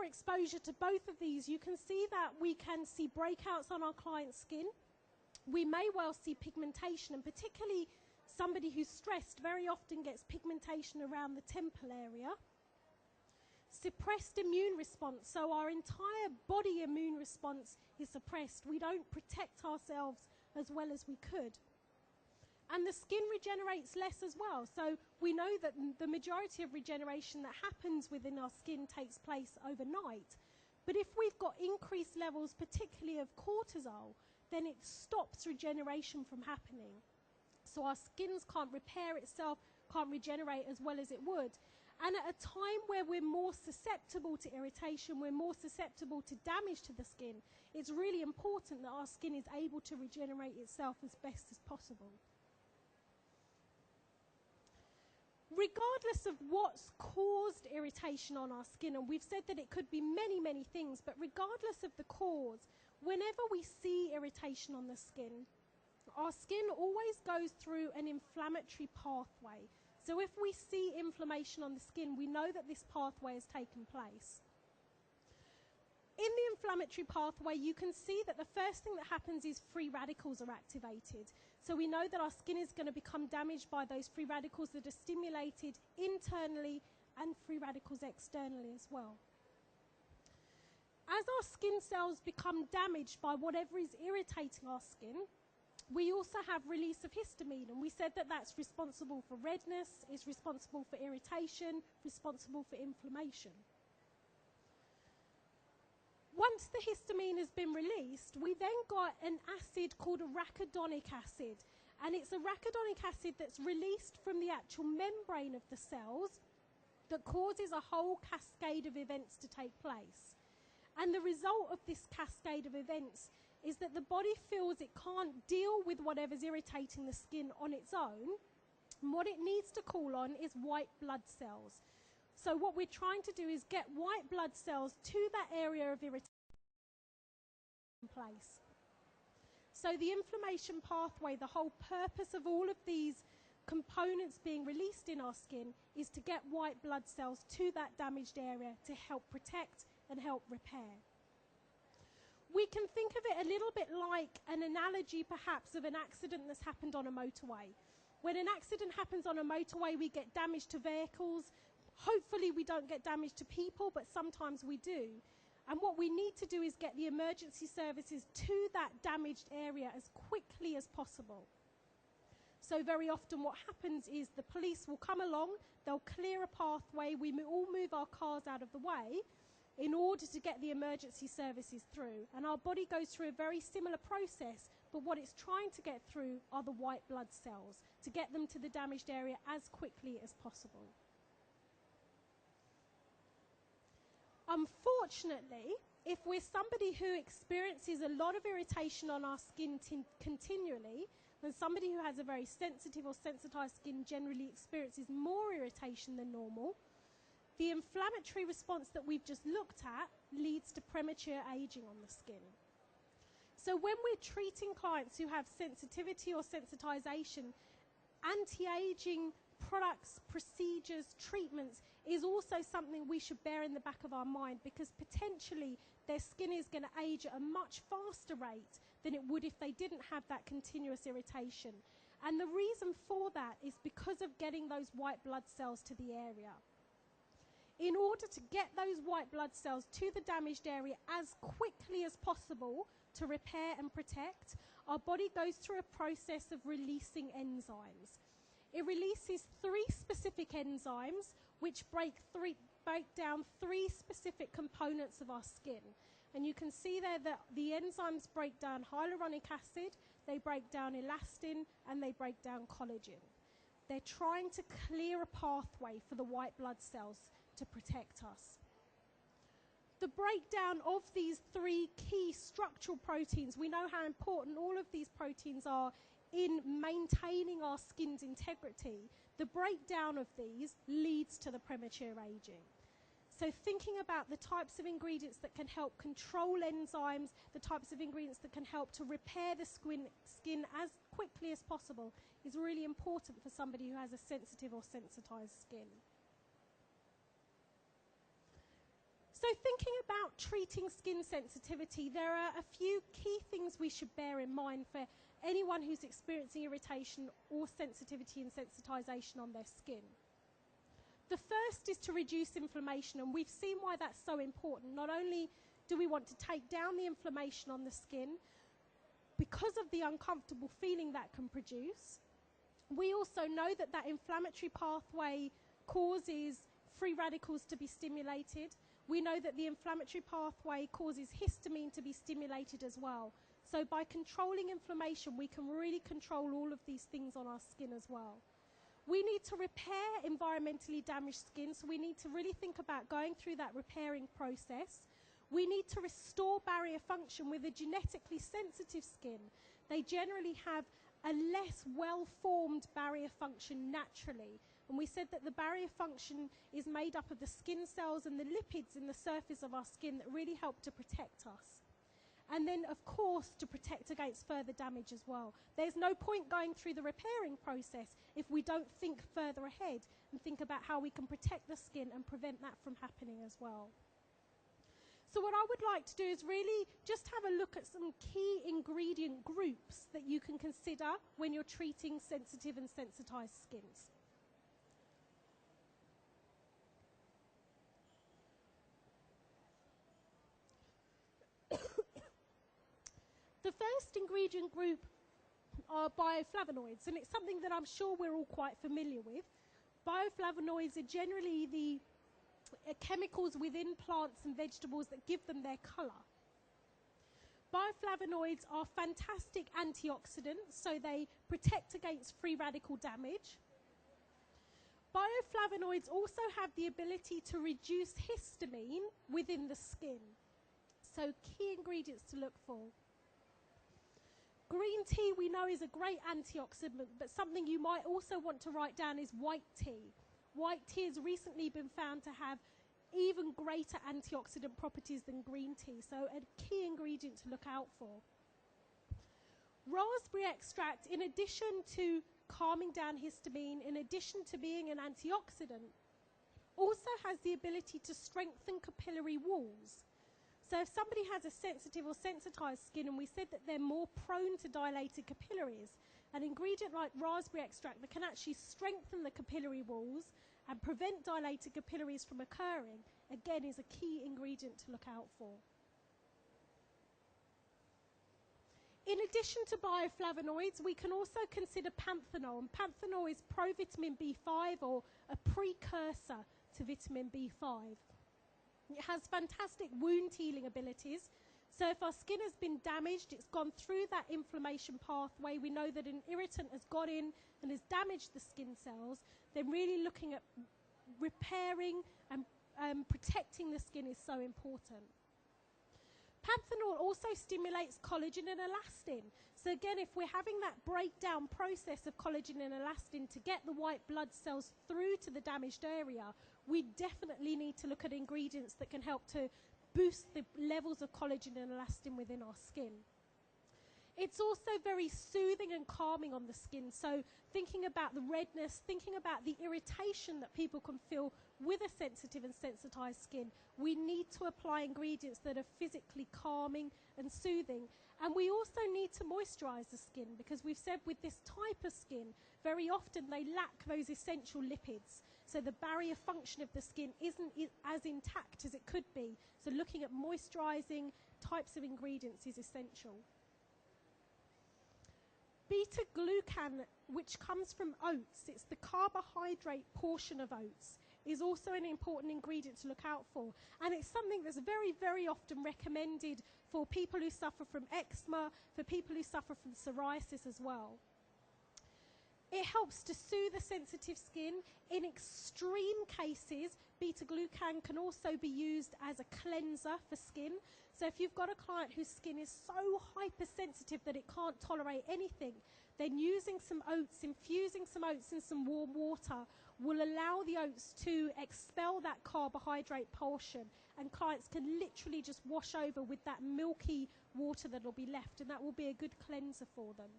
more exposure to both of these, you can see that we can see breakouts on our client's skin. We may well see pigmentation, and particularly somebody who's stressed very often gets pigmentation around the temple area. Suppressed immune response, so our entire body immune response is suppressed. We don't protect ourselves as well as we could. And the skin regenerates less as well. So we know that the majority of regeneration that happens within our skin takes place overnight. But if we've got increased levels, particularly of cortisol, then it stops regeneration from happening. So our skins can't repair itself, can't regenerate as well as it would. And at a time where we're more susceptible to irritation, we're more susceptible to damage to the skin, it's really important that our skin is able to regenerate itself as best as possible. Regardless of what's caused irritation on our skin, and we've said that it could be many, many things, but regardless of the cause, whenever we see irritation on the skin, our skin always goes through an inflammatory pathway. So if we see inflammation on the skin, we know that this pathway has taken place. In the inflammatory pathway, you can see that the first thing that happens is free radicals are activated. So we know that our skin is going to become damaged by those free radicals that are stimulated internally and free radicals externally as well. As our skin cells become damaged by whatever is irritating our skin, we also have release of histamine, and we said that that's responsible for redness, is responsible for irritation, responsible for inflammation. Once the histamine has been released, we then got an acid called arachidonic acid, and it's arachidonic acid that's released from the actual membrane of the cells that causes a whole cascade of events to take place. And the result of this cascade of events is that the body feels it can't deal with whatever's irritating the skin on its own. And what it needs to call on is white blood cells. So what we're trying to do is get white blood cells to that area of irritation in place. So the inflammation pathway, the whole purpose of all of these components being released in our skin is to get white blood cells to that damaged area to help protect and help repair. We can think of it a little bit like an analogy perhaps of an accident that's happened on a motorway. When an accident happens on a motorway, we get damage to vehicles. Hopefully we don't get damage to people, but sometimes we do. And what we need to do is get the emergency services to that damaged area as quickly as possible. So very often what happens is the police will come along, they'll clear a pathway, we all move our cars out of the way in order to get the emergency services through. And our body goes through a very similar process, but what it's trying to get through are the white blood cells to get them to the damaged area as quickly as possible. Unfortunately, if we're somebody who experiences a lot of irritation on our skin continually, then somebody who has a very sensitive or sensitized skin generally experiences more irritation than normal. The inflammatory response that we've just looked at leads to premature aging on the skin. So when we're treating clients who have sensitivity or sensitization, anti-aging products, procedures, treatments is also something we should bear in the back of our mind, because potentially their skin is going to age at a much faster rate than it would if they didn't have that continuous irritation. And the reason for that is because of getting those white blood cells to the area. In order to get those white blood cells to the damaged area as quickly as possible to repair and protect, our body goes through a process of releasing enzymes. It releases 3 specific enzymes which break down 3 specific components of our skin. And you can see there that the enzymes break down hyaluronic acid, they break down elastin, and they break down collagen. They're trying to clear a pathway for the white blood cells to protect us. The breakdown of these 3 key structural proteins, we know how important all of these proteins are in maintaining our skin's integrity. The breakdown of these leads to the premature aging. So thinking about the types of ingredients that can help control enzymes, the types of ingredients that can help to repair the skin as quickly as possible is really important for somebody who has a sensitive or sensitized skin. So thinking about treating skin sensitivity, there are a few key things we should bear in mind for anyone who's experiencing irritation or sensitivity and sensitization on their skin. The first is to reduce inflammation, and we've seen why that's so important. Not only do we want to take down the inflammation on the skin because of the uncomfortable feeling that can produce, we also know that that inflammatory pathway causes free radicals to be stimulated. We know that the inflammatory pathway causes histamine to be stimulated as well. So by controlling inflammation, we can really control all of these things on our skin as well. We need to repair environmentally damaged skin, so we need to really think about going through that repairing process. We need to restore barrier function with a genetically sensitive skin. They generally have a less well-formed barrier function naturally. And we said that the barrier function is made up of the skin cells and the lipids in the surface of our skin that really help to protect us. And then, of course, to protect against further damage as well. There's no point going through the repairing process if we don't think further ahead and think about how we can protect the skin and prevent that from happening as well. So what I would like to do is really just have a look at some key ingredient groups that you can consider when you're treating sensitive and sensitized skins. The first ingredient group are bioflavonoids, and it's something that I'm sure we're all quite familiar with. Bioflavonoids are generally the chemicals within plants and vegetables that give them their colour. Bioflavonoids are fantastic antioxidants, so they protect against free radical damage. Bioflavonoids also have the ability to reduce histamine within the skin. So key ingredients to look for. Green tea we know is a great antioxidant, but something you might also want to write down is white tea. White tea has recently been found to have even greater antioxidant properties than green tea, so a key ingredient to look out for. Raspberry extract, in addition to calming down histamine, in addition to being an antioxidant, also has the ability to strengthen capillary walls. So if somebody has a sensitive or sensitized skin, and we said that they're more prone to dilated capillaries, an ingredient like raspberry extract that can actually strengthen the capillary walls and prevent dilated capillaries from occurring, again, is a key ingredient to look out for. In addition to bioflavonoids, we can also consider panthenol, and panthenol is provitamin B5, or a precursor to vitamin B5. It has fantastic wound healing abilities. So if our skin has been damaged, it's gone through that inflammation pathway, we know that an irritant has got in and has damaged the skin cells, then really looking at repairing and protecting the skin is so important. Panthenol also stimulates collagen and elastin. So again, if we're having that breakdown process of collagen and elastin to get the white blood cells through to the damaged area, we definitely need to look at ingredients that can help to boost the levels of collagen and elastin within our skin. It's also very soothing and calming on the skin. So thinking about the redness, thinking about the irritation that people can feel with a sensitive and sensitized skin, we need to apply ingredients that are physically calming and soothing. And we also need to moisturize the skin, because we've said with this type of skin, very often they lack those essential lipids. So the barrier function of the skin isn't as intact as it could be. So looking at moisturizing types of ingredients is essential. Beta-glucan, which comes from oats, it's the carbohydrate portion of oats, is also an important ingredient to look out for. And it's something that's very, very often recommended for people who suffer from eczema, for people who suffer from psoriasis as well. It helps to soothe the sensitive skin. In extreme cases, beta-glucan can also be used as a cleanser for skin. So if you've got a client whose skin is so hypersensitive that it can't tolerate anything, then using some oats, infusing some oats in some warm water will allow the oats to expel that carbohydrate portion, and clients can literally just wash over with that milky water that will be left, and that will be a good cleanser for them.